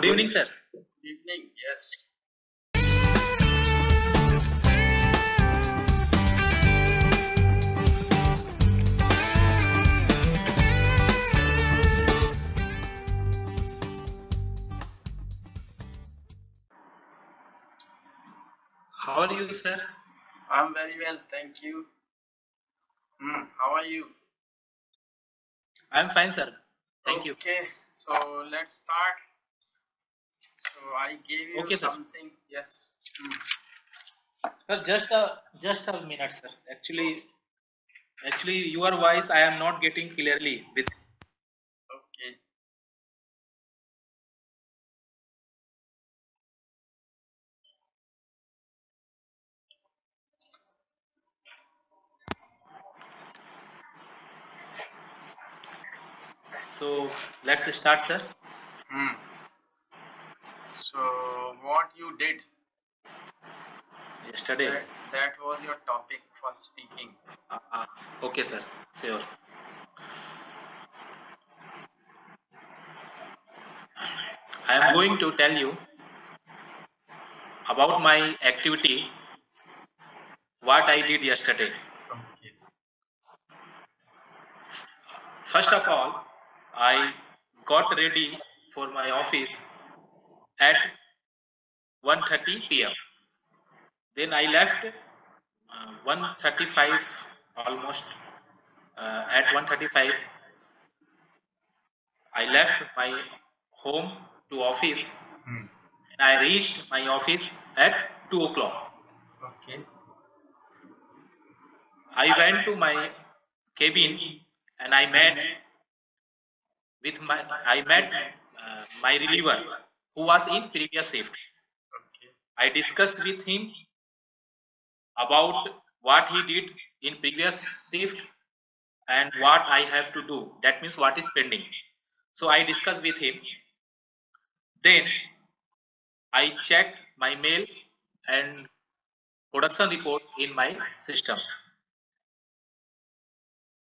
Good evening, sir. Good evening. Yes. How are you, sir? I'm very well, thank you. How are you? I'm fine, sir. Thank you. Okay, so let's start. So I gave you Okay, sir. something. Yes. Sir, just a minute, sir. Actually, your voice I am not getting clearly. Okay. So let's start, sir. Hmm. So what you did? Yesterday. That was your topic for speaking. Okay, sir. Sure. I am going to tell you about my activity, what I did yesterday. Okay. First of all, I got ready for my office at 1:30 p.m. Then I left 1:35 almost. At 1:35, I left my home to office, and I reached my office at 2 o'clock. Okay. I went to my cabin and I met my reliever who was in previous shift. Okay. I discussed with him about what he did in previous shift and what I have to do. That means what is pending. So I discussed with him. Then I checked my mail and production report in my system.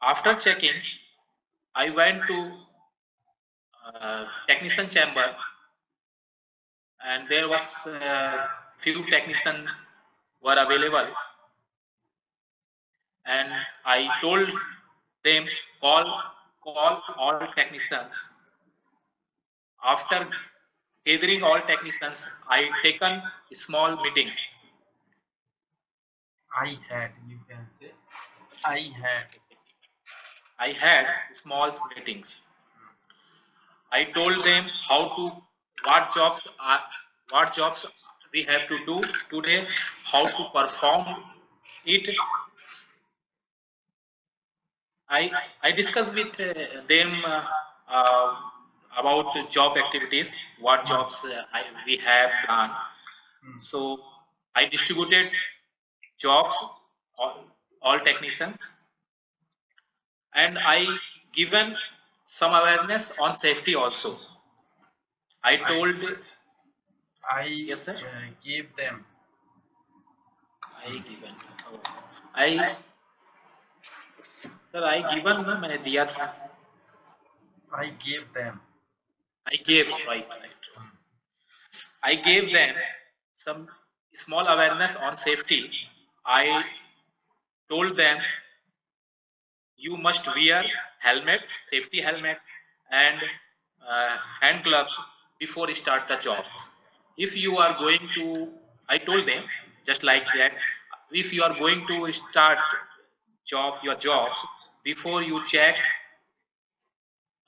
After checking, I went to technician chamber, and there was few technicians were available, and I told them call all technicians. After gathering all technicians, I taken small meetings. I had, you can say, I had small meetings. I told them what jobs we have to do today, how to perform it. I discussed with them about job activities, what jobs we have done. So I distributed jobs all technicians, and I given some awareness on safety also. I told yes, sir. Gave them. I given ना मैंने दिया था. I gave them. I gave right. I gave them some small awareness on safety. I told them you must wear helmet, safety helmet, and hand gloves before you start the job. If you are going to, I told them just like that, if you are going to start your jobs, before you check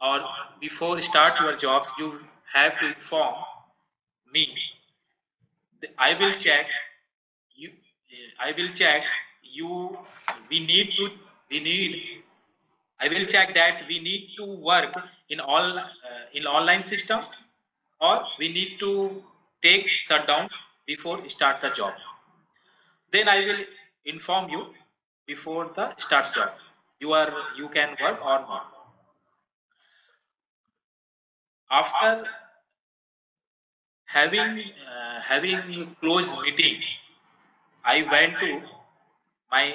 or before start your jobs, you have to inform me. I will check you. I will check you. We need. I will check that we need to work in online system, or we need to take shutdown before start the job. Then I will inform you before the start job. You can work or not. After having closed meeting, I went to my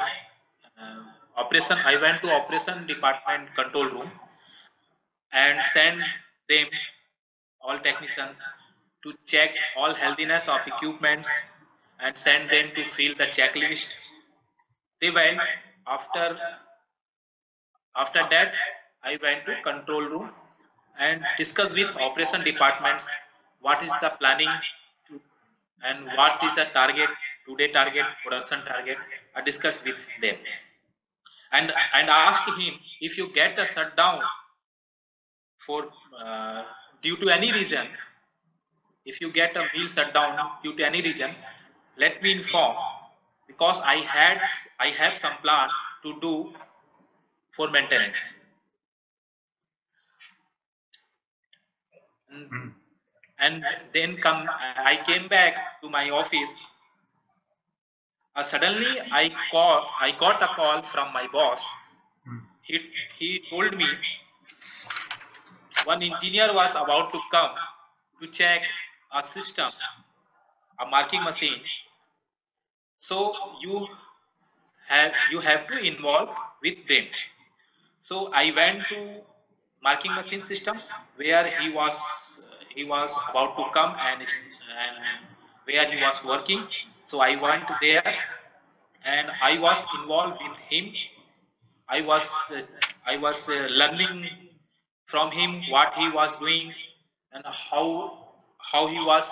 operation. I went to operation department control room and send them all technicians to check all healthiness of equipments and send them to fill the checklist. They went. After that, I went to control room and discuss with operation departments what is the planning to, and what is the target, today target, production target. I discussed with them and asked him, if you get a shutdown for due to any reason, if you get a mill shutdown due to any reason, let me inform, because I have some plan to do for maintenance. And then I came back to my office. Suddenly I got a call from my boss. He told me one engineer was about to come to check a system, a marking machine. So you have to involve with them. So I went to marking machine system where he was about to come and where he was working. So I went there and I was involved with him. I was learning from him what he was doing and how he was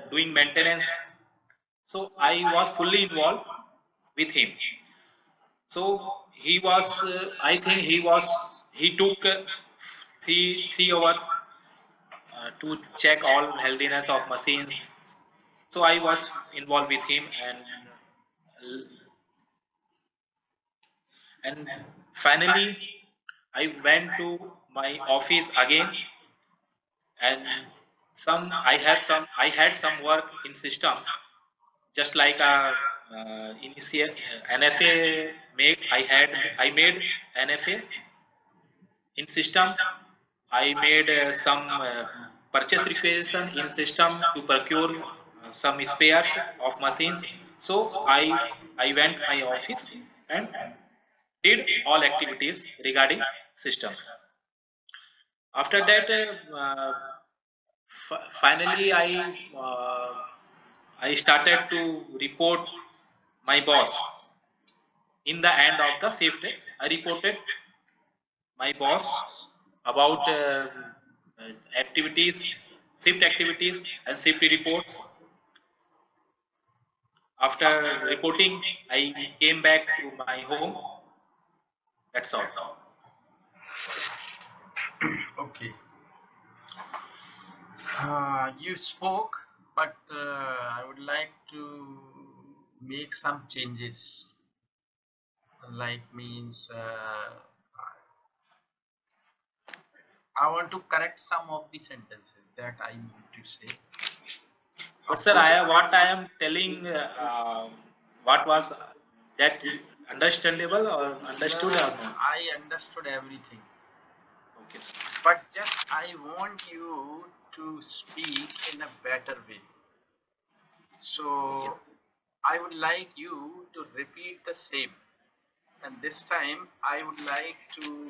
doing maintenance. So I was fully involved with him. So he was, I think he took 3 hours to check all healthiness of machines. So I was involved with him and finally I went to my office again, and I had some work in system, just like a initial NFA made. I made NFA in system. I made some purchase requisition in system to procure some spares of machines. So I went to my office and did all activities regarding systems. After that, finally I started to report my boss. In the end of the shift, I reported my boss about shift activities and safety reports. After reporting, I came back to my home. That's all. Okay. You spoke, but I would like to make some changes. Like means I want to correct some of the sentences that I need to say. But sir, what I am telling, what was that understandable or understood or not? I understood everything. Okay, sir. But just I want you to speak in a better way. So I would like you to repeat the same. And this time I would like to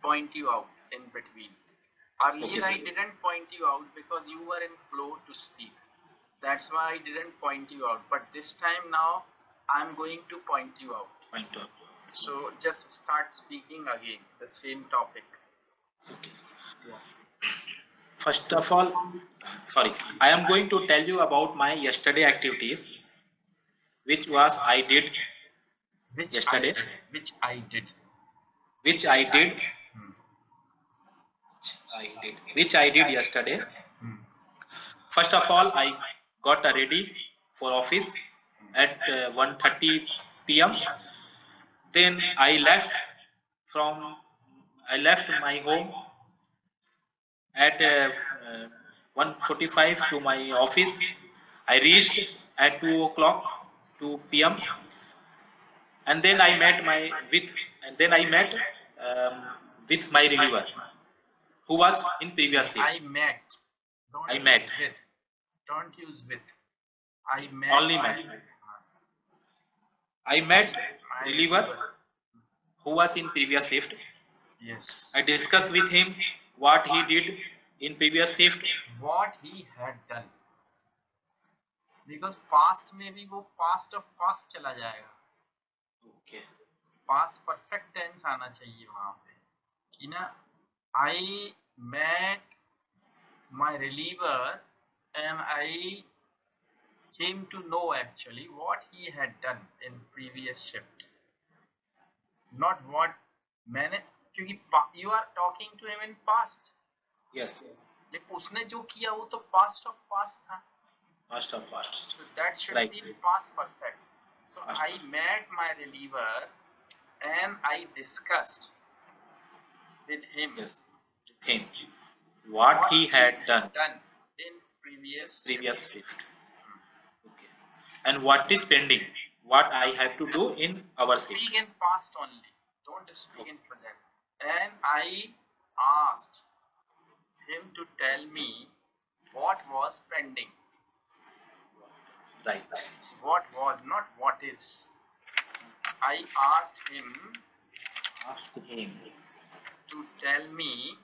point you out in between. Earlier I didn't point you out because you were in flow to speak. That's why I didn't point you out. But this time now I'm going to point you out. So just start speaking again, the same topic. Okay. First of all, I am going to tell you about my yesterday activities, which I did yesterday. Which I did yesterday. First of all, I got ready for office at 1:30 p.m. Then I left my home at 1:45 to my office. I reached at 2 p.m. and then I met with my reliever who was in previous shift. I met. Don't use with. I met. Only met. I met reliever who was in previous shift. Yes. I discussed with him what he did in previous shift. What he had done, because past में भी वो past of past चला जाएगा. Okay. Past perfect tense आना चाहिए वहाँ पे कि ना I met my reliever and I came to know actually what he had done in previous shift, not what मैंने, क्योंकि you are talking to him in past. Yes. लेकिन उसने जो किया वो तो past of past था. Past of past. So that should Right. be past perfect. So Past I met my reliever and I discussed with him. Yes. Him. What he had done in previous shift. Okay. And what is pending? What I have to do in our shift. Speak in past only. Don't speak in present. And I asked him to tell me what was pending. Right. What was, not what is. I asked him to tell me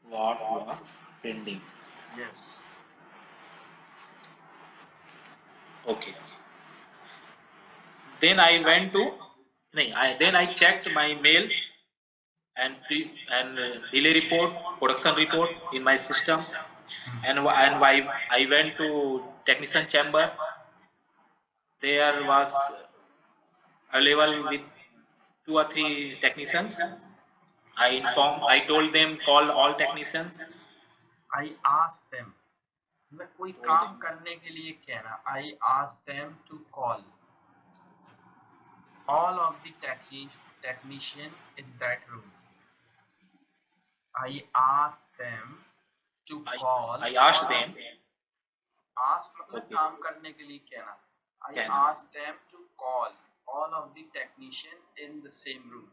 what was pending. Yes. Okay. Then I went to then I checked my mail and delay report, production report in my system, and I went to technician chamber. There was available with 2 or 3 technicians. I told them call all technicians. I asked them. मैं कोई काम करने के लिए कहना. I asked them to call all of the technician in that room. I asked them to call. I asked them. Ask मतलब काम करने के लिए कहना. I asked them to call all of the technician in the same room.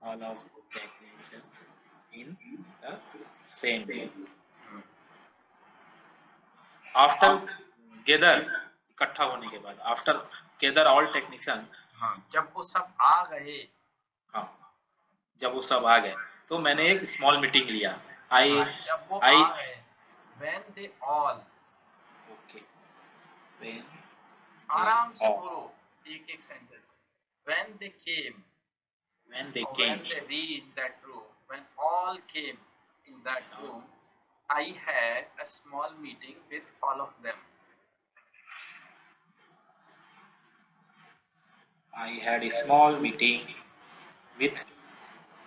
All of the technicians in the same room. After gather, इकट्ठा होने के बाद, after gather all technicians. हाँ, जब वो सब आ गए. हाँ, जब वो सब आ गए, तो मैंने एक small meeting लिया. जब वो आ गए, when they all. Okay. When. आराम से बोलो, एक sentence. When they came. When they came. When they reached that room, when all came in that room, I had a small meeting with all of them. I had a small meeting with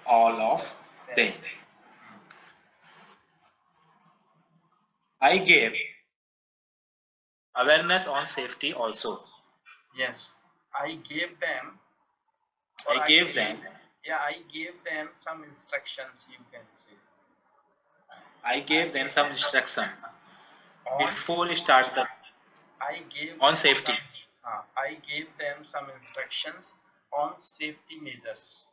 all of them. I gave awareness on safety also. Yes, I gave them. I gave them some instructions, you can say. I gave them some instructions before we start the on safety. I gave them some instructions on safety measures.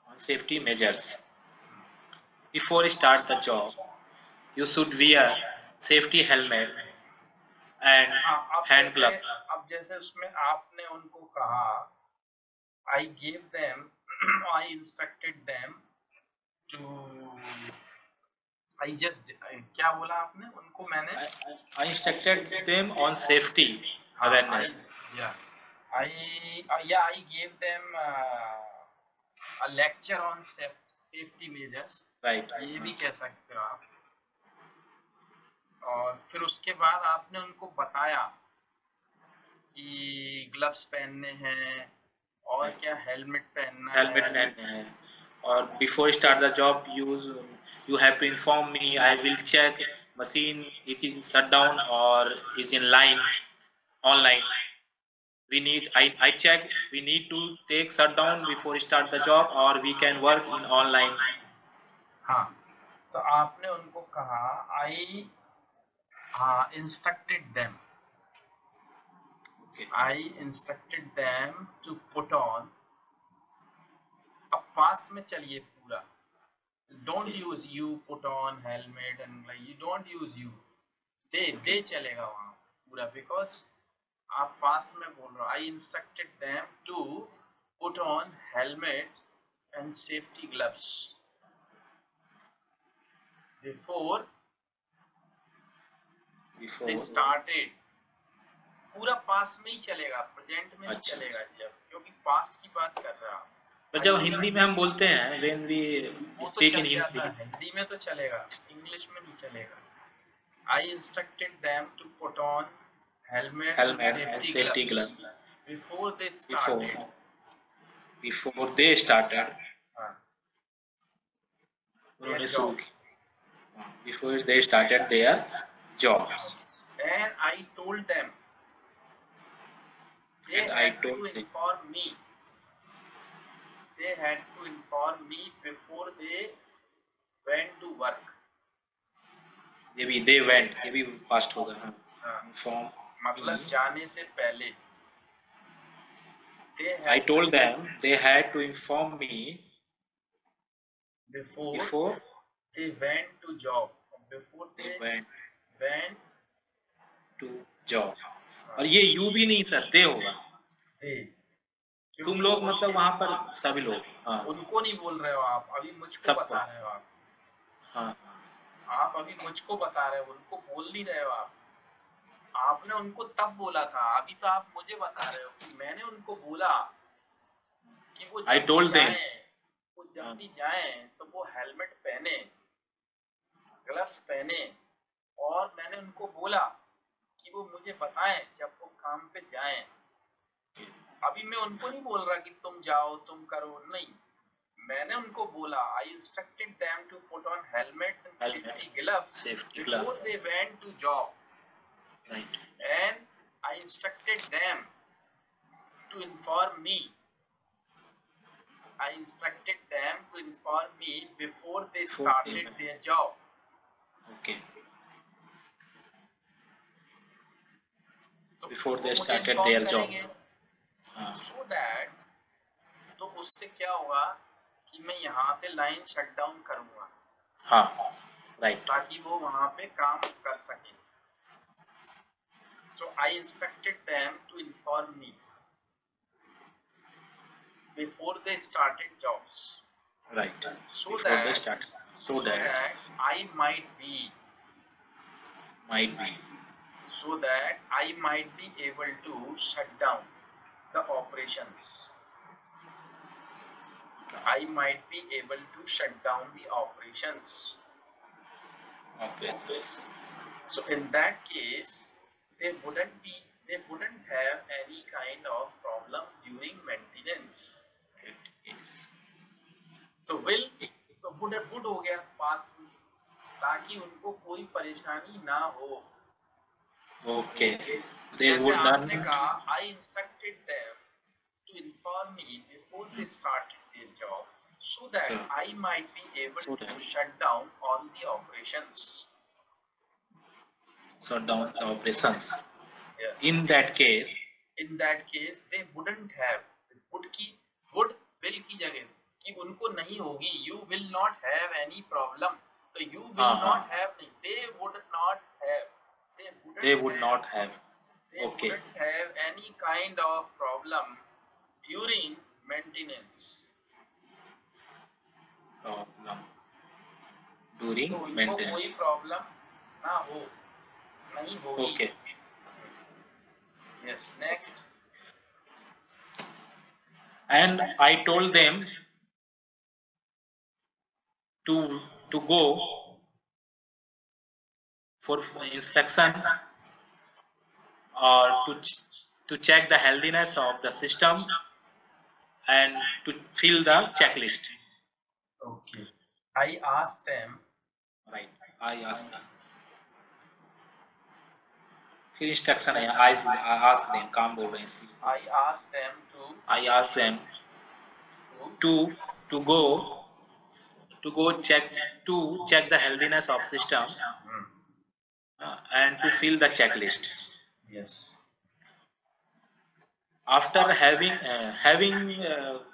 On safety measures. Before you start the job, you should wear safety helmet and hand gloves. अब जैसे उसमें आपने उनको कहा, I gave them, I instructed them to, क्या बोला आपने उनको? मैंने I instructed them on safety awareness. I gave them a lecture on safety measures. Right. ये भी कह सकते हो आप. और फिर उसके बाद आपने उनको बताया कि ग्लव्स पहनने हैं और क्या हेलमेट पहनना है. और before start the job, you have to inform me. I will check machine it is shut down or is in line online. I check we need to take shutdown before start the job or we can work in online. हाँ, तो आपने उनको कहा I instructed them. Okay. I instructed them to put on. अब past में चलिए पूरा. Don't use you, put on helmet and like you don't use you. They चलेगा वहाँ. पूरा, बिकॉज आप पास्ट में बोल रहे हो. I instructed them to put on helmet and safety gloves before they started. पूरा पास्ट में ही चलेगा, प्रेजेंट में नहीं चलेगा जब, क्योंकि पास्ट की बात कर रहा हूँ. पर जब हिंदी में हम बोलते हैं when we speak in Hindi, Hindi में तो चलेगा, इंग्लिश में नहीं चलेगा. I instructed them to put on helmet and safety gloves before they started. Before they started. Their job. Before they started their jobs. And I told them they had to inform me. They had to inform me before they went to work. ये भी they went, ये भी past होगा. Inform. मतलब जाने से पहले. I told them they had to inform me before they went to job. Before they went to job. और ये you भी नहीं सर, they होगा. तुम लोग मतलब वहाँ पर सभी लोग. हाँ. उनको नहीं बोल रहे हो आप, अभी मुझको बता रहे हो आप. हाँ. आप अभी मुझको बता रहे हो, उनको बोल नहीं रहे हो आप. आपने उनको तब बोला था, अभी तो आप मुझे बता रहे हो कि मैंने उनको बोला कि वो जब भी जाए तो वो हेलमेट पहने, ग्लव्स पहने, और मैंने उनको बोला कि वो मुझे बताएं जब वो काम पे जाएं. अभी मैं उनको नहीं बोल रहा कि तुम जाओ, तुम करो, नहीं. मैंने उनको बोला I instructed them to put on helmets and safety gloves before they went to job. Right. And I instructed them to inform me. I instructed them to inform me before they started their job. Okay. Before they started their job. So that, तो उससे क्या होगा कि मैं यहाँ से line shut down करूँगा. हाँ. Right. ताकि वो वहाँ पे काम कर सके. So I instructed them to inform me before they started jobs. Right. So before that they started. So that I might be. So that I might be able to shut down the operations. I might be able to shut down the operations. So in that case, they wouldn't have any kind of problem during maintenance. तो would हो गया past में, ताकि उनको कोई परेशानी ना हो. Okay. So जैसे आपने कहा I instructed them to inform me before they started their job so that I might be able to shut down all the operations. Shut down the operations. Yes. In that case, they wouldn't have. would will की जगह कि उनको नहीं होगी. You will not have any problem. So you will not have. They would not have. They would not have. They wouldn't have any kind of problem during maintenance. During तो उनको maintenance. कोई problem ना हो, नहीं होगी. Okay. Yes. Next. And I told them to go for inspection or to check the healthiness of the system and to fill the checklist. Okay. I asked them. Right. I asked them. फिर instruction है. I asked them. काम बोल रहे हैं इसलिए. I asked them to go check the healthiness of system and to fill the checklist. Yes. After having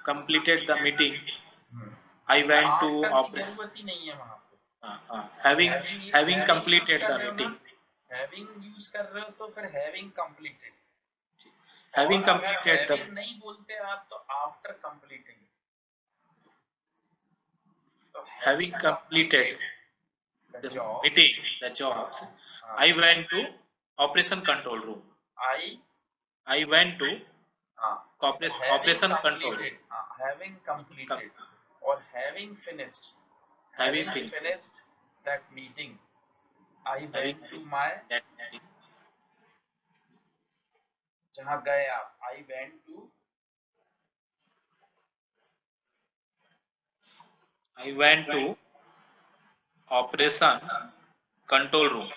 completed the meeting, I went to office. जरूरत ही नहीं है वहाँ पे. having completed the meeting. Having use कर रहे हो तो फिर having completed, having completed the having नहीं बोलते आप तो आफ्टर कंप्लीटिंग, तो having completed the the job, meeting, the jobs, I went to operation control room. I went to operation control room. having completed or having finished that meeting, I went to my that meeting. जहाँ गए आप, I went to operation control room.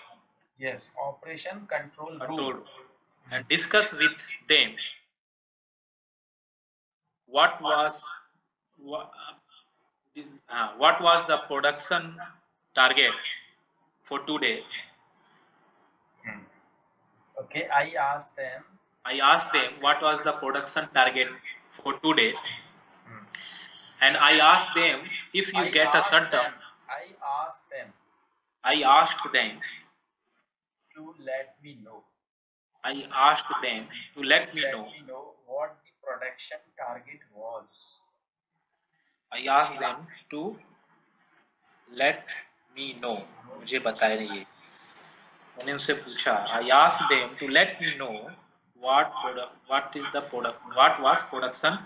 Yes, operation control room and discuss with them what was the production target for today. Okay, I asked them what was the production target for today, and I asked them if you get a shutdown. I asked them to let me know. I asked them to let me know what the production target was. I asked them to let me know. मुझे बताए नहीं ये. मैंने उनसे पूछा. I asked them to let me know what was production.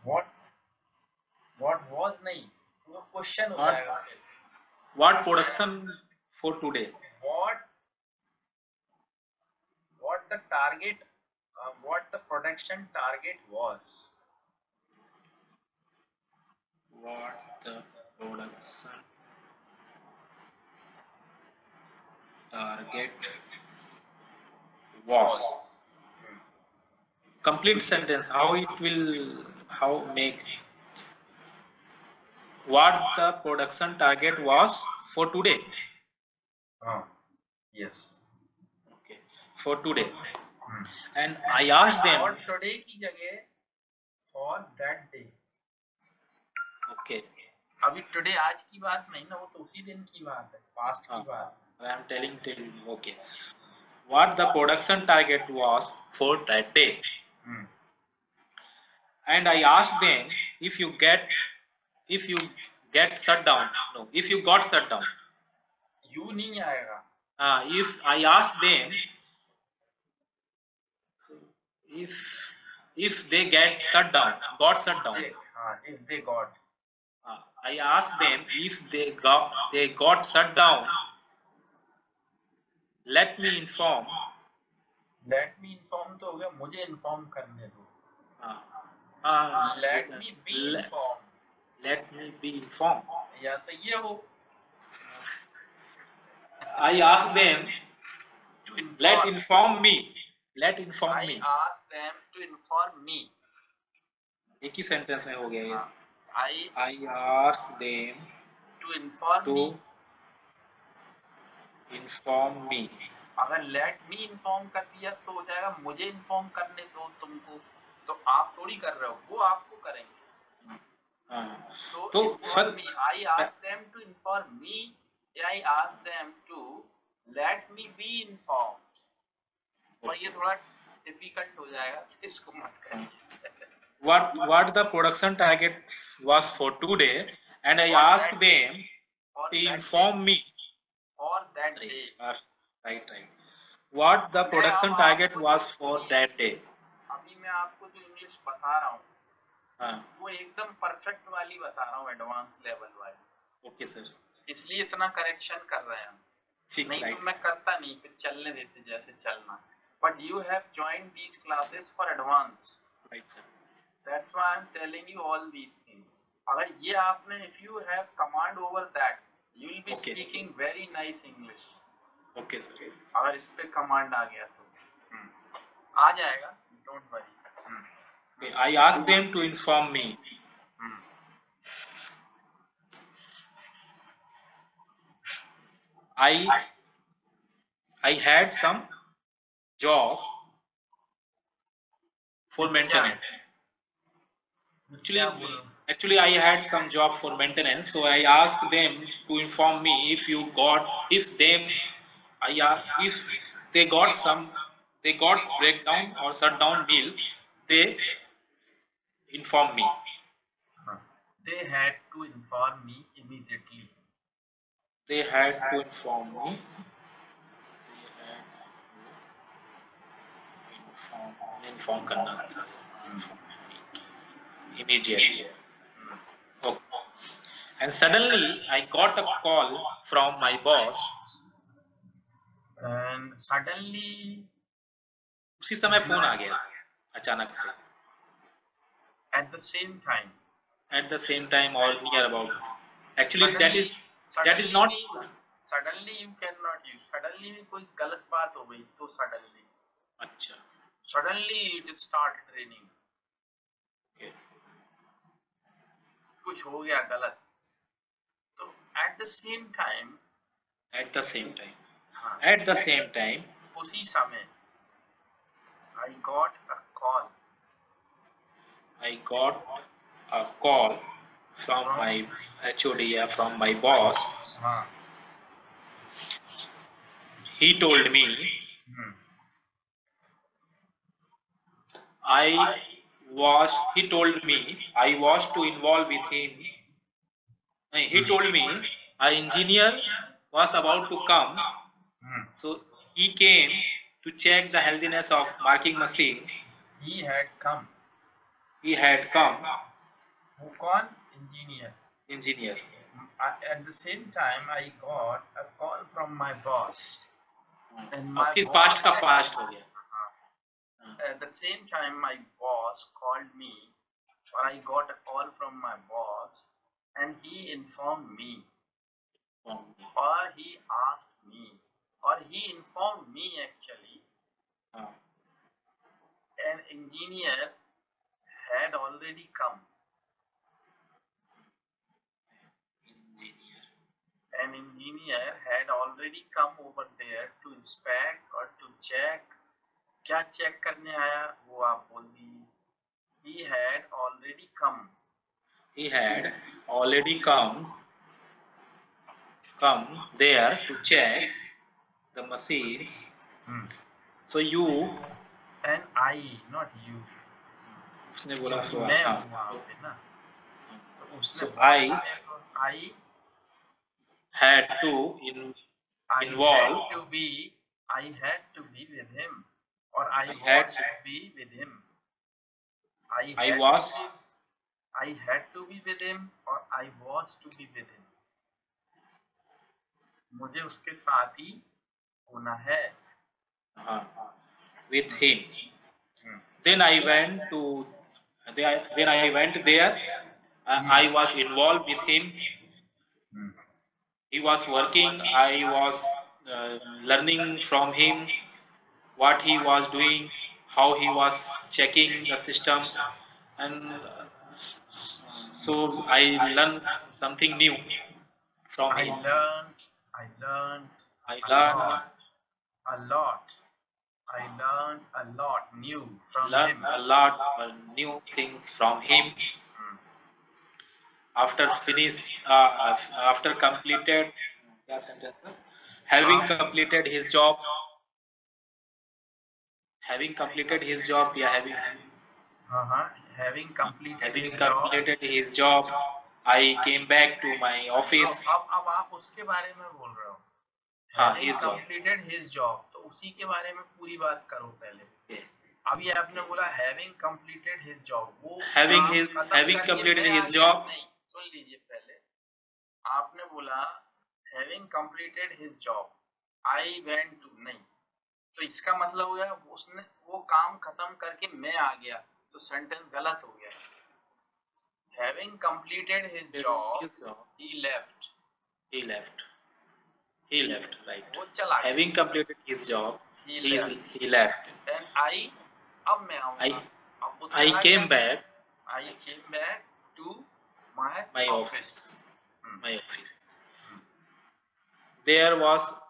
What was नहीं, वो question हो जाएगा. What production for today? What the target, what the production target was. What the production target was. Complete sentence. How make what the production target was for today. Yes. Okay. For today. And I asked them. For today की जगह for that day. Okay. अभी today आज की बात नहीं ना, वो तो उसी दिन की बात है, past की बात. I am telling you. Okay. What the production target was for that day. And I asked them if you get shut down. No, if you got shut down. You नहीं आएगा. If I asked them if they got shut down. If they got. I asked them if they got shut down. Let me inform. Let me inform तो हो गया, मुझे inform करने दो. Let me be informed. Let me be informed. या तो ये हो. I asked them to inform me. I asked them to inform me. एक ही सेंटेंस में हो गया ये. I asked them to inform me. अगर let me inform कर दिया तो हो जाएगा मुझे inform करने दो तुमको, तो आप थोड़ी कर रहे हो, वो आपको करेंगे. तो inform me. I asked them to inform me. I asked them to let me be informed. और ये थोड़ा difficult हो जाएगा, इसको मत करें. What the production target was for today, and I asked them to inform me. Or that day. Right. What the production target was for that day. अभी मैं आपको जो इंग्लिश बता रहा हूँ, वो एकदम परफेक्ट वाली बता रहा हूँ, एडवांस लेवल वाली. Okay sir. इसलिए इतना करेक्शन कर रहे हैं. नहीं तो मैं करता नहीं, फिर चलने देते जैसे चलना. But you have joined these classes for advance. Right sir. That's why I'm telling you all these things. अगर ये आपने, if you have command over that, you will be speaking very nice English. Okay sir. अगर इस पे command आ गया तो आ जाएगा, don't worry. I asked them to inform me. I had some job for maintenance. Actually I had some job for maintenance, so I asked them to inform me if if they got breakdown or shutdown meal, they inform me. They had to inform me immediately. They had to inform me. Inform करना था. Immediately. Okay. And suddenly I got a call from my boss. And suddenly उसी समय phone आ गया अचानक से. At the same time. At the same time or near about. Actually Suddenly, that is not. Suddenly you cannot use. Suddenly में कोई गलत बात हो गई तो suddenly. अच्छा. Suddenly it start raining. Okay. कुछ हो गया गलत. तो at the same time. At the same time. हाँ. At the same time. उसी समय. I got a call. I got a call from my HOD, from my boss. He told me he told me I was to involve with him. He told me an engineer was about to come. So he came to check the healthiness of marking machine. He had come. Who called? Engineer. At the same time, I got a call from my boss. And my boss past हो गया. At the same time, my boss called me, or I got a call from my boss, and he informed me, or he asked me, or he informed me actually. An engineer had already come. An engineer had already come over there to inspect or to check. क्या check करने आया वो आप बोल दीजिए. He had already come. He had already come there to check the machines. So you and I, not you. उसने बोला मैं वहाँ पे ना. So I had to involve. I had to be with him, or I was to be with him. I had to be with him, or I was to be with him. मुझे उसके साथ ही होना है. With him. Then I went there. I was involved with him. He was working. I was learning from him what he was doing, how he was checking the system, and so I learned something new from him. I learned a lot new from him. A lot new things from him. After completed, having completed his job, having completed his job, I came back to my office. अब आप उसके बारे में बोल रहे हो. Having completed his job, तो उसी के बारे में पूरी बात करो पहले. अभी आपने बोला having completed his job. वो having completed his job. नहीं, सुन लीजिए पहले. आपने बोला having completed his job, I went to, नहीं, तो इसका मतलब हुआ उसने वो काम खत्म करके मैं आ गया, तो सेंटेंस गलत हो गया. Having completed his job, he left. He left, right. वो चला गया. Having completed his job, he left. And I, अब मैं आऊँगा. I came back to my office. My office. There was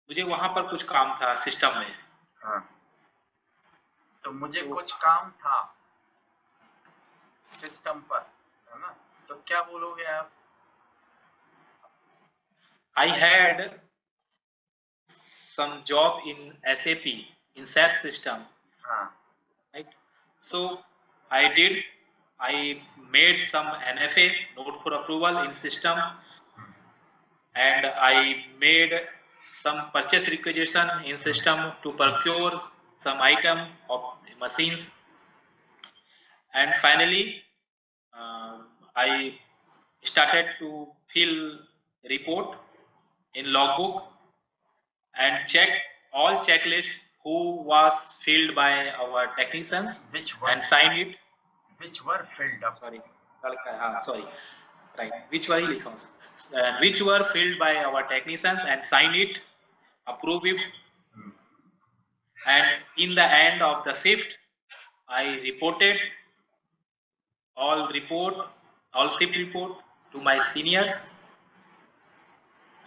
मुझे वहाँ पर कुछ काम था सिस्टम में. तो मुझे कुछ काम था सिस्टम पर, है ना. तो क्या बोलोगे आप? I had some job in SAP, in SAP system, right? So I did. I made some NFA, note for approval, in system, and I made some purchase requisition in system to procure some item of machines, and finally I started to fill report in logbook and check all checklist who was filled by our technicians and sign it. Which were filled up. Sorry, right. Which were filled by our technicians and sign it, approve it, and in the end of the shift, I reported all shift report to my seniors,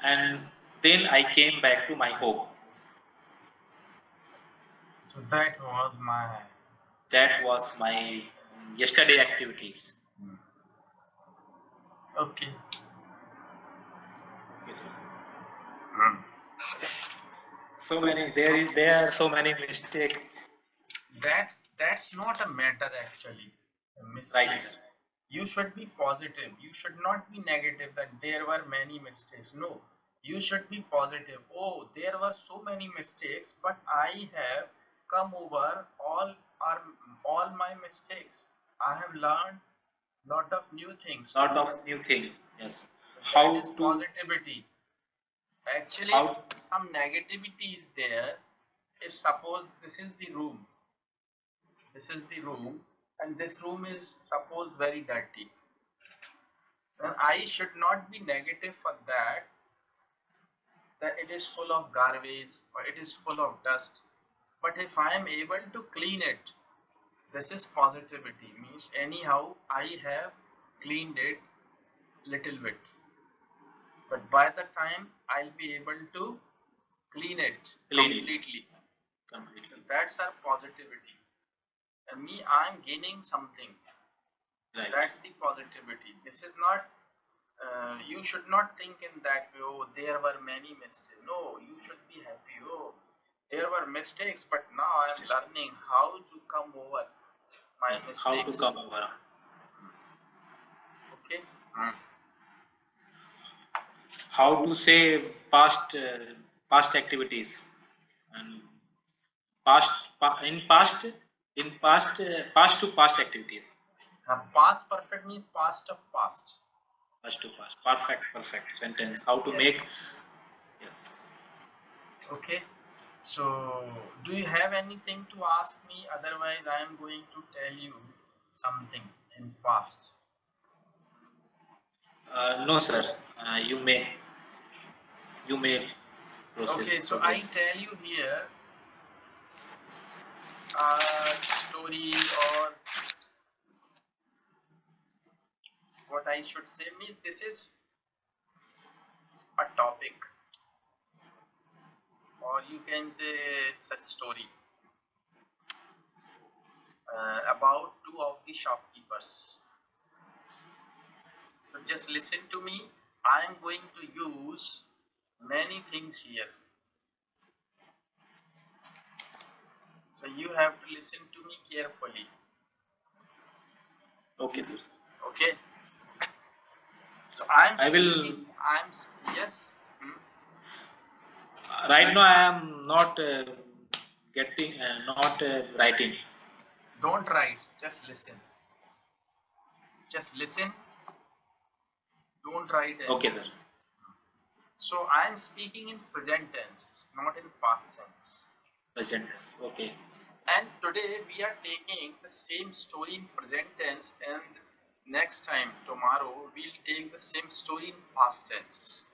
and then I came back to my home. So that was my yesterday activities. Okay. Yes, so many. There are so many mistakes. That's not a matter actually. Mistakes. Right. You should be positive. You should not be negative that there were many mistakes. No, you should be positive. Oh, there were so many mistakes, but I have come over all my mistakes. I have learned lot of new things. Yes. How is positivity? Actually, if some negativity is there, if suppose this is the room, and this room is suppose very dirty, then I should not be negative for that it is full of garbage or it is full of dust. But if I am able to clean it, this is positivity. Means anyhow I have cleaned it little bit, but by the time I'll be able to clean it completely. So that's our positivity. And me, I'm gaining something. Right. That's the positivity. This is not, you should not think in that way, oh, there were many mistakes. No, you should be happy. Oh, there were mistakes, but now I'm learning how to come over my mistakes. How to come over. Okay. How to say past activities and past to past activities. Past perfect means past of past. Past to past. Perfect sentence. How to make. Yes. Okay. So, do you have anything to ask me? Otherwise, I am going to tell you something in past. No, sir. You may proceed. Okay, so I tell you here a story, or what I should say. Me, this is a topic, or you can say it's a story about two of the shopkeepers. So just listen to me. I am going to use many things here. So you have to listen to me carefully. Okay, sir. Okay. So yes. Right now I am not writing. Don't write. Just listen. Don't write anything. Okay, sir. So I am speaking in present tense, not in past tense. Present tense. Okay. And today we are taking the same story in present tense, and next time, tomorrow, we'll take the same story in past tense.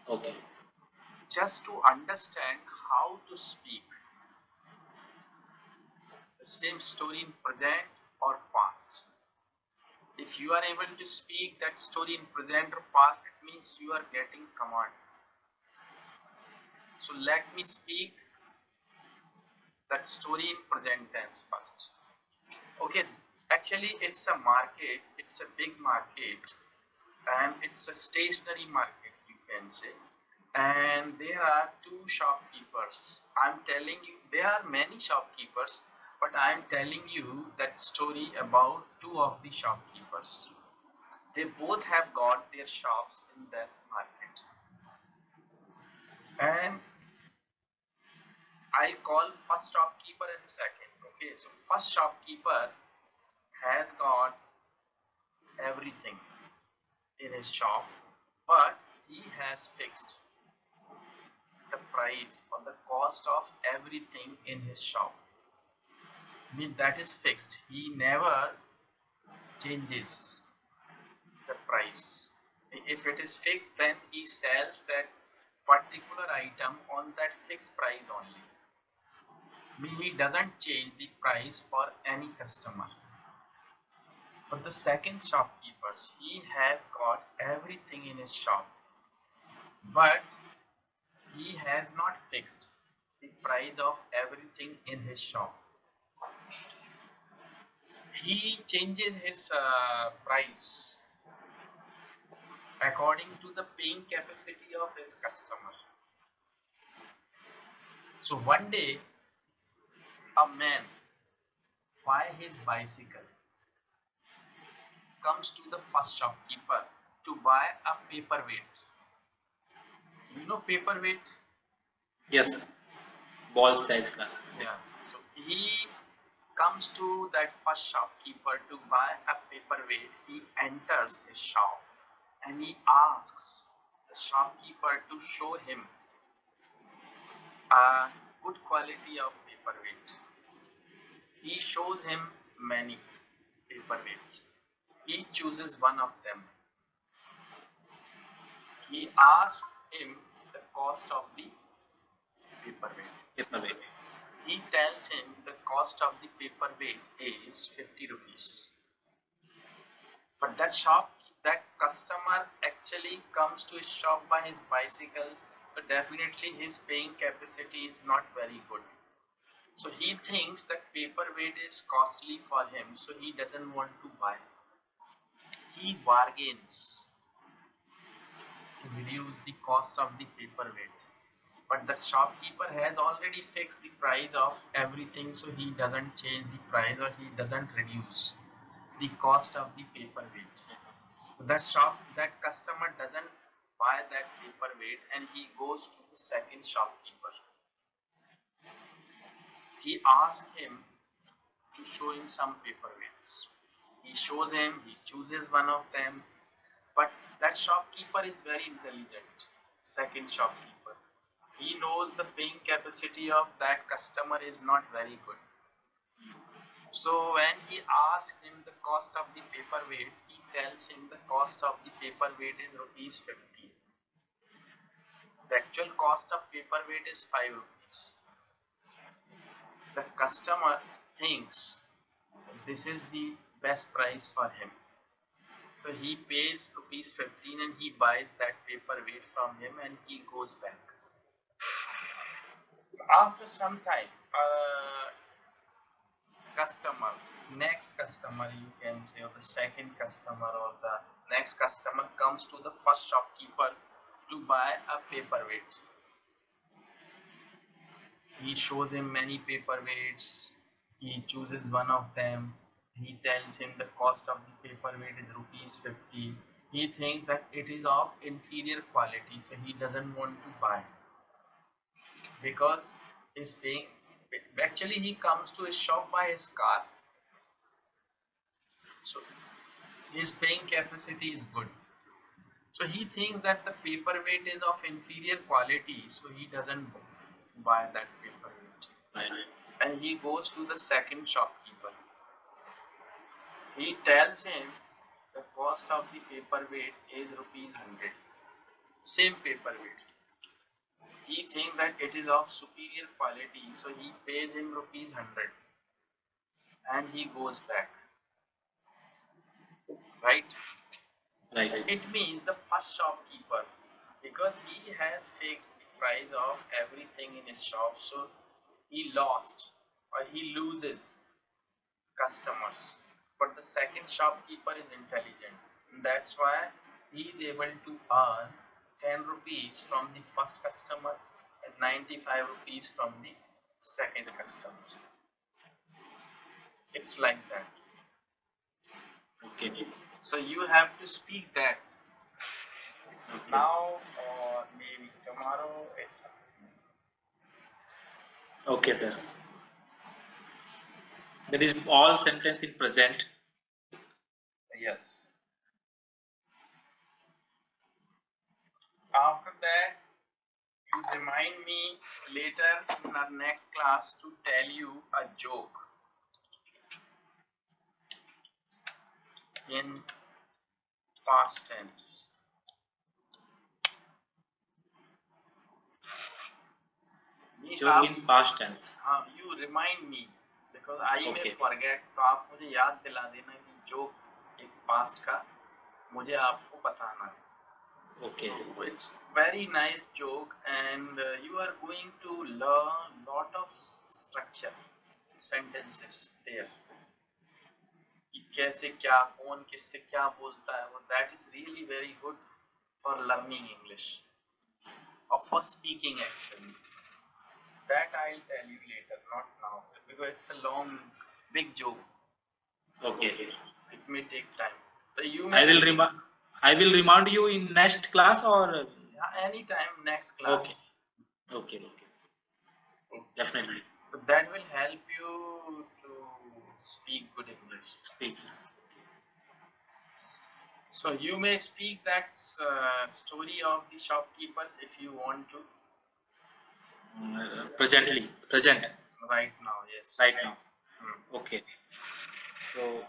Okay. Just to understand how to speak the same story in present or past. If you are able to speak that story in present or past, it means you are getting command. So let me speak that story in present tense first. Okay, actually it's a market, it's a big market, and it's a stationary market, you can say. and there are two shopkeepers. I'm telling you, there are many shopkeepers, but I'm telling you that story about two of the shopkeepers. They both have got their shops in that market, and I'll call first shopkeeper and second. Okay, so first shopkeeper has got everything in his shop, but he has fixed the price or the cost of everything in his shop. I mean, that is fixed. He never changes the price. If it is fixed, then he sells that particular item on that fixed price only. I mean, he doesn't change the price for any customer. But the second shopkeepers, he has got everything in his shop, but he has not fixed the price of everything in his shop. He changes his price according to the paying capacity of his customer. So one day, a man buy his bicycle, comes to the first shopkeeper to buy a paperweight. You know paperweight? Yes. Balls size का. Yeah. So he comes to that first shopkeeper to buy a paperweight. He enters his shop and he asks the shopkeeper to show him a good quality of paperweight. He shows him many paperweights. He chooses one of them. He asks him the cost of the paperweight. Paperweight. He tells him the cost of the paperweight is 50 rupees. But that customer actually comes to his shop by his bicycle, so definitely his paying capacity is not very good. So he thinks that paperweight is costly for him, so he doesn't want to buy. He bargains to reduce the cost of the paperweight. But the shopkeeper has already fixed the price of everything, so he doesn't change the price or he doesn't reduce the cost of the paperweight. That customer doesn't buy that paperweight and he goes to the second shopkeeper. He asks him to show him some paperweights. He shows him, he chooses one of them, but that shopkeeper is very intelligent. Second shopkeeper, he knows the paying capacity of that customer is not very good. So when he asks him the cost of the paperweight, he tells him the cost of the paperweight is rupees 50. The actual cost of paperweight is 5 rupees. The customer thinks this is the best price for him. So he pays rupees 15 and he buys that paperweight from him and he goes back. After some time, next customer you can say, or the second customer or the next customer comes to the first shopkeeper to buy a paperweight. He shows him many paperweights. He chooses one of them. He tells him the cost of the paperweight is rupees 50. He thinks that it is of inferior quality, so he doesn't want to buy because he's paying. Actually, he comes to his shop by his car, so his paying capacity is good. So he thinks that the paperweight is of inferior quality, so he doesn't buy that paperweight. And he goes to the second shopkeeper. He tells him the cost of the paperweight is rupees 100. Same paperweight. He thinks that it is of superior quality, so he pays him rupees 100. And he goes back. Right? Right. So it means the first shopkeeper, because he has fixed the price of everything in his shop, so he lost or he loses customers. But the second shopkeeper is intelligent. That's why he is able to earn 10 rupees from the first customer and 95 rupees from the second customer. It's like that. Okay. So you have to speak that. Okay. Now or maybe tomorrow. Okay, sir. That is all sentence in present. Yes. After that, you remind me later in our next class to tell you a joke in past tense. Joke in past tense. You remind me because I may Okay. forget. तो आप मुझे याद दिला देना कि joke एक past का मुझे आपको बताना है. Okay. So it's very nice joke, and you are going to learn lot of structure sentences there. कैसे क्या कौन किससे क्या बोलता है वो, that is really very good for learning English or for speaking actually. That I'll tell you later, not now, because it's a long, big joke. Okay. It may take time. So you may I will remind you in next class or anytime next class. Okay. Okay. Definitely. So that will help you to speak good English. Speaks. So you may speak that story of the shopkeepers if you want to. Present. Right now, yes. Right now. Okay. So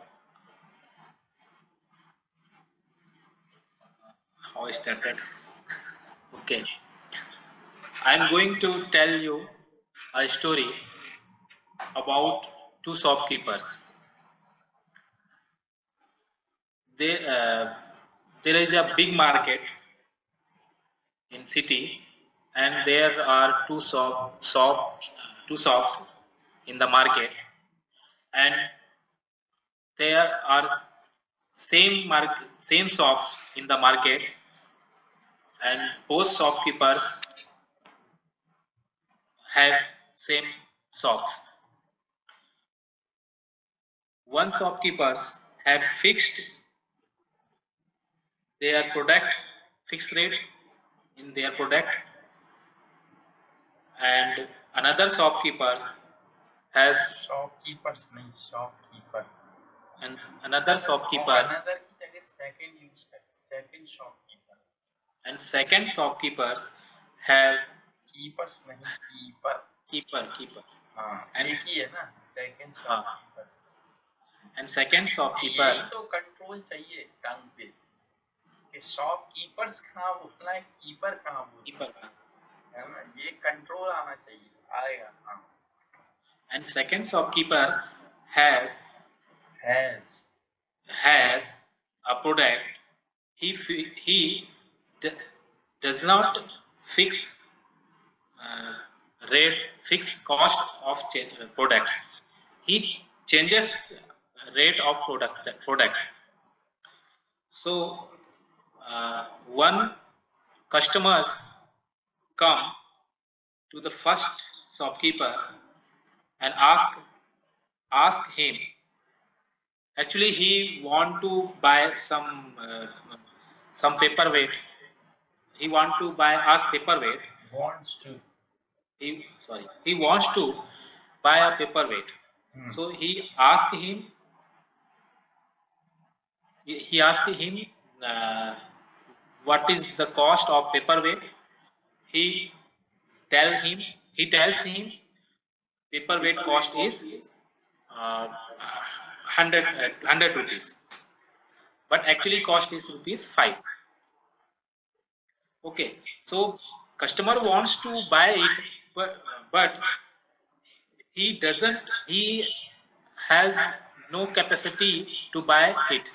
how I started? Okay. I'm going to tell you a story about two shopkeepers. There is a big market in city, and there are two shops in the market, and there are same shops in the market, and both shopkeepers have same shops. One shopkeepers have fixed their product, fixed rate in their product, and another shopkeepers has shopkeeper. And another shopkeeper. Another second use second shopkeeper. And second shopkeeper have keepers nahi keeper. And एक ही है ना second shopkeeper. And second shopkeeper. यही तो control चाहिए टंग पे कि shopkeepers कहाँ बोलना है, keeper कहाँ बोलना है ना, ये control आना चाहिए, आएगा. And second shopkeeper has a product. He does not fix fix cost of products. He changes rate of product. So one customers come to the first shopkeeper and ask him. Actually, he want to buy some paperweight. He want to ask paperweight. He wants to buy a paperweight. So he asked him. He asked him what is the cost of paperweight. He tells him paperweight cost is 100 rupees, but actually cost is rupees 5. Okay, so customer wants to buy it, but he has no capacity to buy it.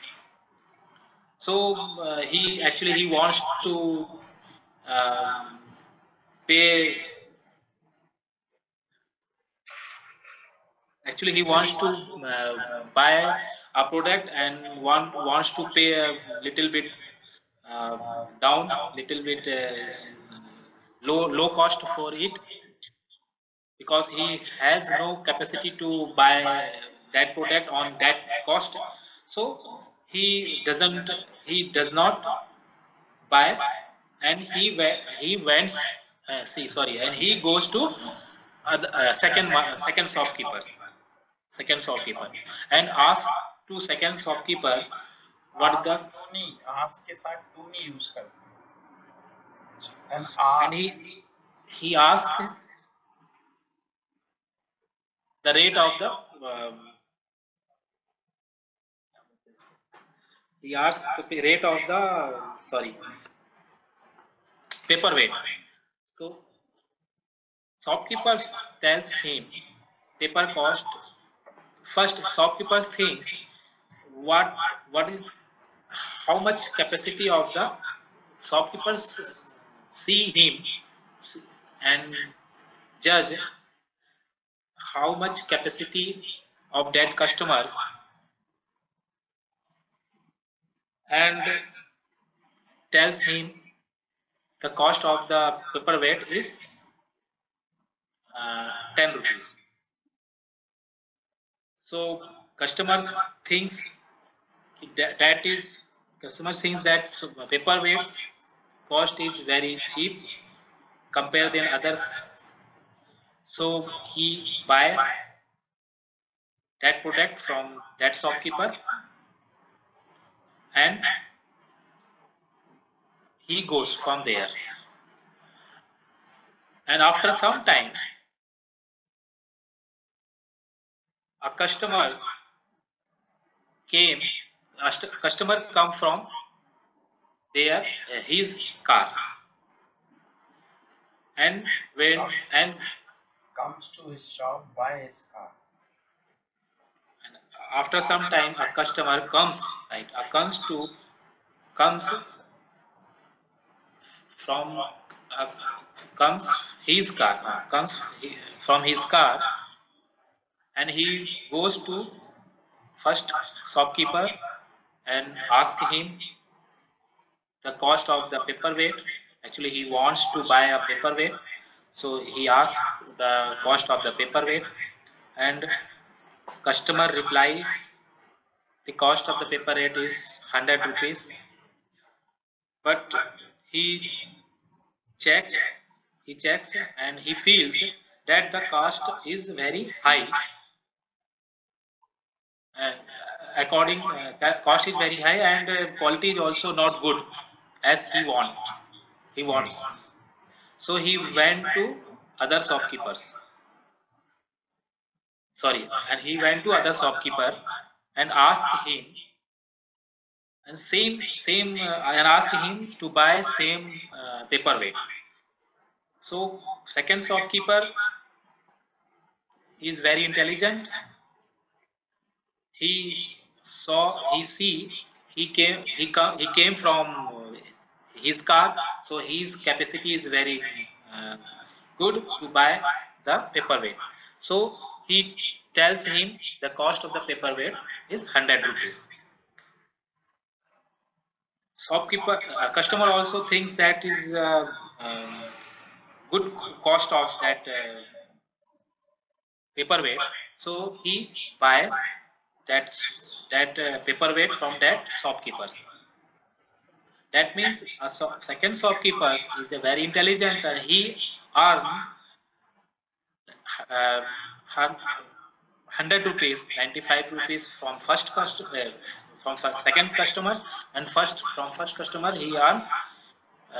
So he wants to pay. Actually, he wants to buy a product and wants to pay a little bit down little bit low cost for it, because he has no capacity to buy that product on that cost. So he does not buy, and he went and he goes to second shopkeeper and asks to second shopkeeper what the ask के साथ to नहीं use करते, and he asked the rate of the he asked the rate of the paperweight. So shopkeepers tells him paper cost. First shopkeepers thinks what is how much capacity of the shopkeepers see him and judge how much capacity of that customers, and tells him the cost of the paperweight is 10 rupees. So customer thinks that paperweights cost is very cheap compared than others. So he buys that product from that shopkeeper and he goes from there. And after some time, a customer come from there his car, and comes to his shop, buy his car. And after some time, a customer comes from his car, and he goes to first shopkeeper and ask him the cost of the paperweight. Actually, he wants to buy a paperweight, so he asks the cost of the paperweight, and customer replies the cost of the paperweight is 100 rupees. But he checks and he feels that the cost is very high, and cost is very high, and quality is also not good as he wants. So he went to other shopkeepers. And he went to other shopkeeper and asked him and asked him to buy same paperweight. So second shopkeeper is very intelligent. He came from his car, so his capacity is very good to buy the paperweight. So he tells him the cost of the paperweight is 100 rupees. Customer also thinks that is good cost of that paperweight, so he buys that paperweight from that shopkeeper. That means a second shopkeeper is a very intelligent, and he earned 100 rupees, 95 rupees from second customers, and from first customer he earns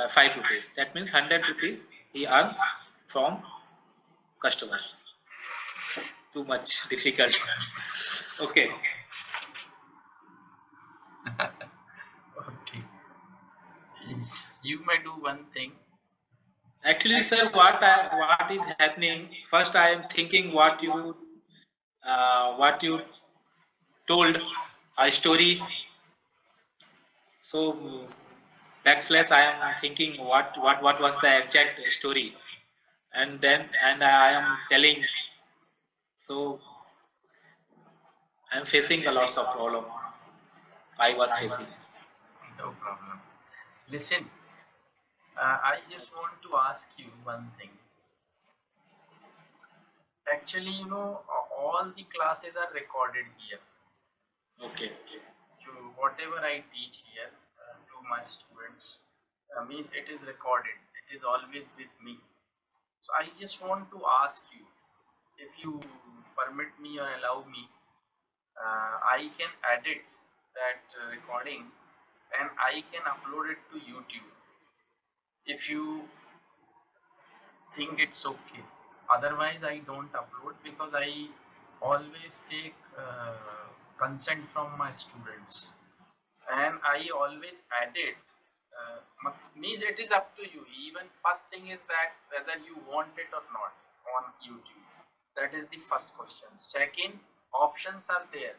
5 rupees. That means 100 rupees he earns from customers. Too much difficult. Okay. Okay. You may do one thing. Actually, sir, what is happening? First, I am thinking what you told a story. So backflash, I am thinking what was the exact story, and I am telling. So I am facing a lots of problem. I was facing. No problem. Listen, I just want to ask you one thing. Actually, you know, all the classes are recorded here. Okay. So whatever I teach here to my students means it is recorded. It is always with me. So I just want to ask you, if you permit me or allow me, I can edit that recording and I can upload it to YouTube if you think it's okay. Otherwise, I don't upload because I always take consent from my students and I always edit. Means it is up to you. Even first thing is that whether you want it or not on YouTube. That is the first question. Second, options are there.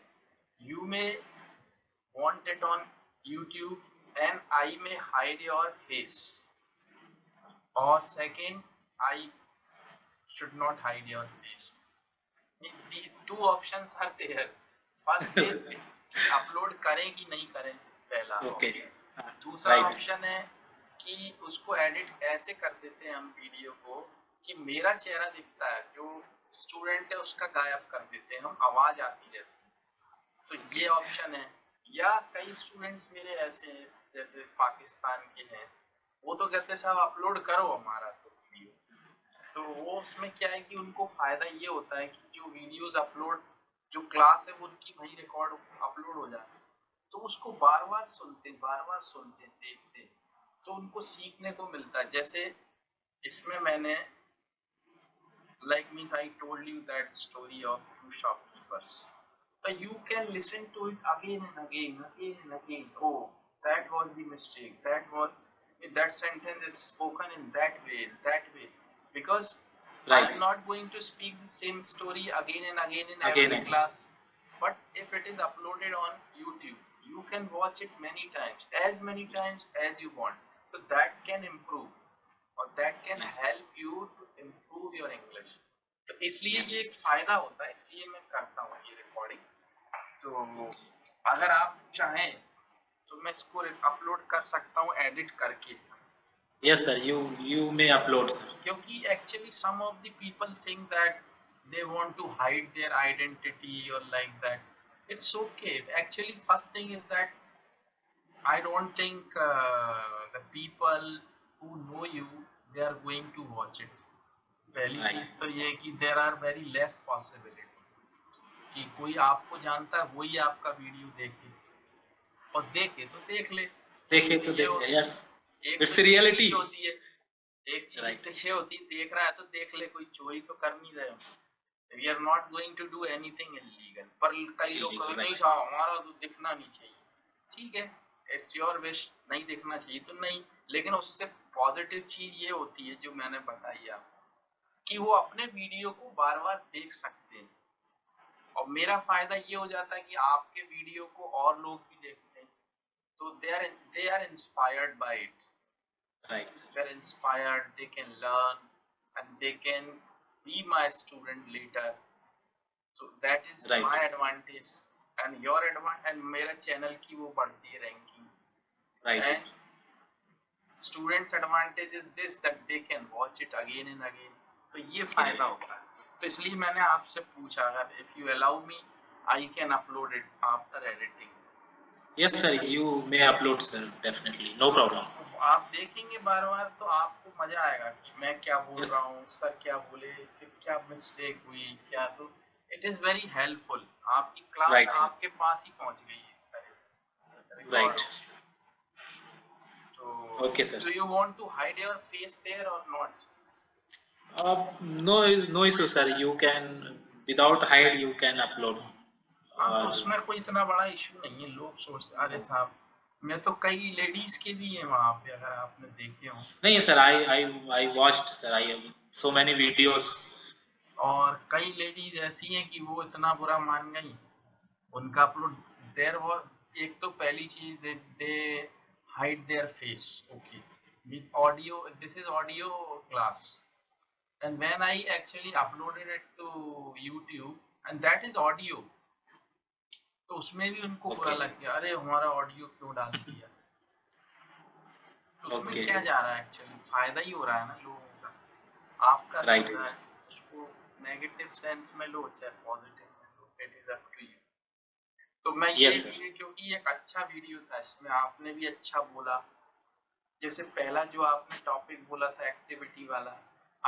You may want it on YouTube and I may hide your face. Or second, I should not hide your face. The two options are there. First is upload करें कि नहीं करें, पहला Okay. दूसरा Right. Option है कि उसको edit ऐसे कर देते हैं हम वीडियो को कि मेरा चेहरा दिखता है, जो स्टूडेंट है उसका गायब कर देते हैं हम, आवाज आती रहती है। तो ये ऑप्शन है। या कई स्टूडेंट्स मेरे ऐसे हैं जैसे पाकिस्तान के हैं, वो तो कहते हैं साहब अपलोड करो हमारा तो वीडियो। तो वो उसमें क्या है कि उनको फायदा ये होता है कि जो वीडियोस अपलोड, जो क्लास है वो उनकी वही रिकॉर्ड अपलोड हो जाती है, तो उसको बार बार सुनते देखते, तो उनको सीखने को मिलता है। जैसे इसमें मैंने like means I told you that story of two shopkeepers, but you can listen to it again and again. Oh, that was the mistake, that sentence is spoken in that way, because Right. I'm not going to speak the same story again and again in Again every and- class. But if it is uploaded on YouTube, you can watch it many times, as many times as you want. So that can improve, or that can Yes. help you to improve your English. तो इसलिए Yes. ये एक फायदा होता है, इसलिए मैं करता हूँ ये रिकॉर्डिंग। तो अगर आप चाहें तो मैं इसको अपलोड कर सकता हूँ एडिट करके, Yes, sir. You may upload, sir. क्योंकि actually some of the people think that they want to hide their identity or like that. It's okay. Actually, first thing is that I don't think the people who know you, they are going to watch it. पहली Right. चीज तो ये कि there are very less possibility कि कोई आपको जानता है वही आपका वीडियो देखे, और देखे तो देख ले। देखे तो ये देखे। होता- Yes. एक It's तो ये reality. चीज होती है, एक चीज Right. तो ये होती है, देख रहा है तो देख ले, कोई चोरी तो कर नहीं रहे हो। We are not going to do anything illegal. पर कई लोग कहते नहीं साहब हमारा तो दिखना नहीं चाहिए। ठीक है, इट्स योर विश, नहीं दिखना चाहिए तो नहीं, लेकिन उससे पॉजिटिव चीज ये होती है जो मैंने बताई आपको, कि वो अपने वीडियो को बार बार देख सकते हैं, और मेरा फायदा ये हो जाता है कि आपके वीडियो को और लोग भी देखते हैं, तो they are inspired by it. Right. They are inspired, they can learn, and they can be my student later. So that is Right. my advantage, and your advantage, and मेरा चैनल की वो बढ़ती है ranking. Right. And students advantage is this, that they can watch it again and again. तो ये फायदा होता है। तो इसलिए मैंने आपसे पूछा, अगर if you allow me, I can upload it after editing. Yes, sir. You may upload, sir. Definitely. No problem. आप देखेंगे बार बार तो आपको मजा आएगा कि मैं क्या बोल Yes. रहा हूँ, सर क्या बोले, फिर क्या मिस्टेक हुई, क्या, तो इट इज वेरी हेल्पफुल। आपकी क्लास Right, sir. आपके पास ही पहुंच गई है एक तरह से। Right. तो Okay, sir. do you want to hide your face there or not? No issue, sir. You can, without hide, you can upload. हाँ, तो उसमें कोई इतना बड़ा इशू नहीं है। लोग सोचते अरे साहब, मैं तो कई लेडीज के भी हैं वहाँ पे, अगर आपने देखे हो। नहीं sir, I watched, sir. I have so many videos. और कई लेडीज ऐसी हैं कि वो इतना बुरा मान गई, उनका अपलोड देयर वाज, एक तो पहली चीज they hide their face, okay, with audio, this is audio class, and when I actually uploaded it to YouTube, and that is audio, तो उसमें भी उनको बुरा Okay. लग गया, अरे हमारा ऑडियो क्यों डाल दिया। तो उसमें Okay. क्या जा रहा है, एक्चुअली फायदा ही हो रहा है ना लोगों का, आपका भी Right. हो रहा है, उसको नेगेटिव सेंस में लो चाहे पॉजिटिव में लो, it is up to you. तो मैं ये Yes, sir. वीडियो, क्योंकि एक अच्छा वीडियो था, इसमें आपने भी अच्छा बोला, जैसे पहला जो आपने टॉपिक बोला था एक्टिविटी वाला,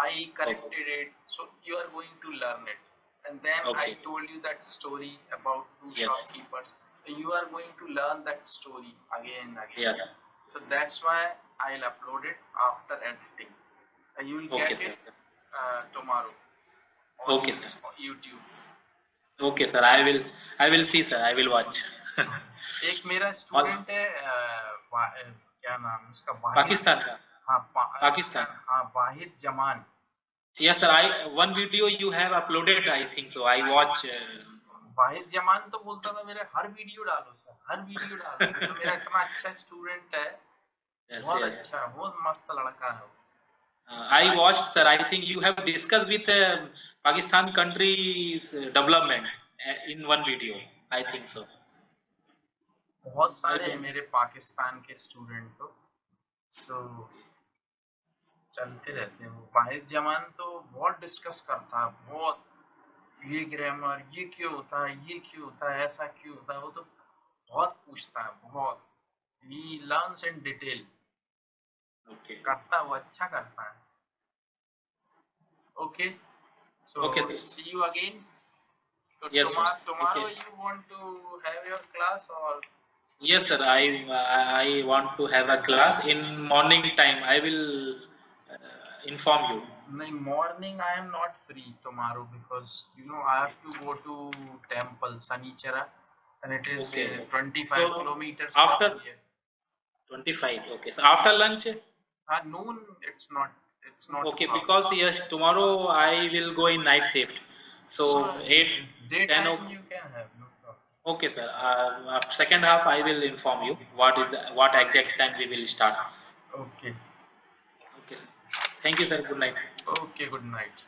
I corrected it, so you are going to learn it, and then I Okay. told you that story about two Yes. shopkeepers. So you are going to learn that story again and again. Yes. So that's why I'll upload it after editing. You will Okay, get sir. it tomorrow on Okay, sir. YouTube. Okay, sir. I will see, sir. I will watch. एक मेरा student है, क्या नाम है उसका, पाकिस्तान का. हाँ पाकिस्तान. हाँ, वाहिद Zaman. Yes, sir. One video you have uploaded, I think so. I watch. वाहिद जमान तो बोलता था मेरे हर वीडियो डालो सर, हर वीडियो डालो, तो मेरा इतना अच्छा स्टूडेंट है, Yes, बहुत yes. अच्छा, बहुत मस्त लड़का है। I watched, sir. I think you have discussed with Pakistan country's development in one video. I think so. बहुत सारे हैं मेरे पाकिस्तान के स्टूडेंट, तो चलते रहते हैं। वो वाहिद जमान तो बहुत डिस्कस करता है, बहुत, ये ग्रामर, ये क्यों होता है, ये क्यों होता है, ऐसा क्यों होता है, वो तो बहुत पूछता है, बहुत, ही लर्न्स इन डिटेल। Okay. करता है वो, अच्छा करता है। Okay, so Okay, sir. See you again. So Yes, sir. tomorrow Okay. you want to have your class or? Yes, sir. I want to have a class in morning time. I will inform you. No, morning I am not free tomorrow because you know I have to go to temple Sanichara and it is Okay. 25 So, kilometers after- from here. 25. Okay. So after lunch. Noon it's not. Okay, because yes, tomorrow I will go in night shift. So 8, 10 daytime o'clock. you can have, no problem. Okay, sir. Second half I will inform you what exact time we will start. Okay. Okay, sir. Thank you, sir. Good night. Okay, good night.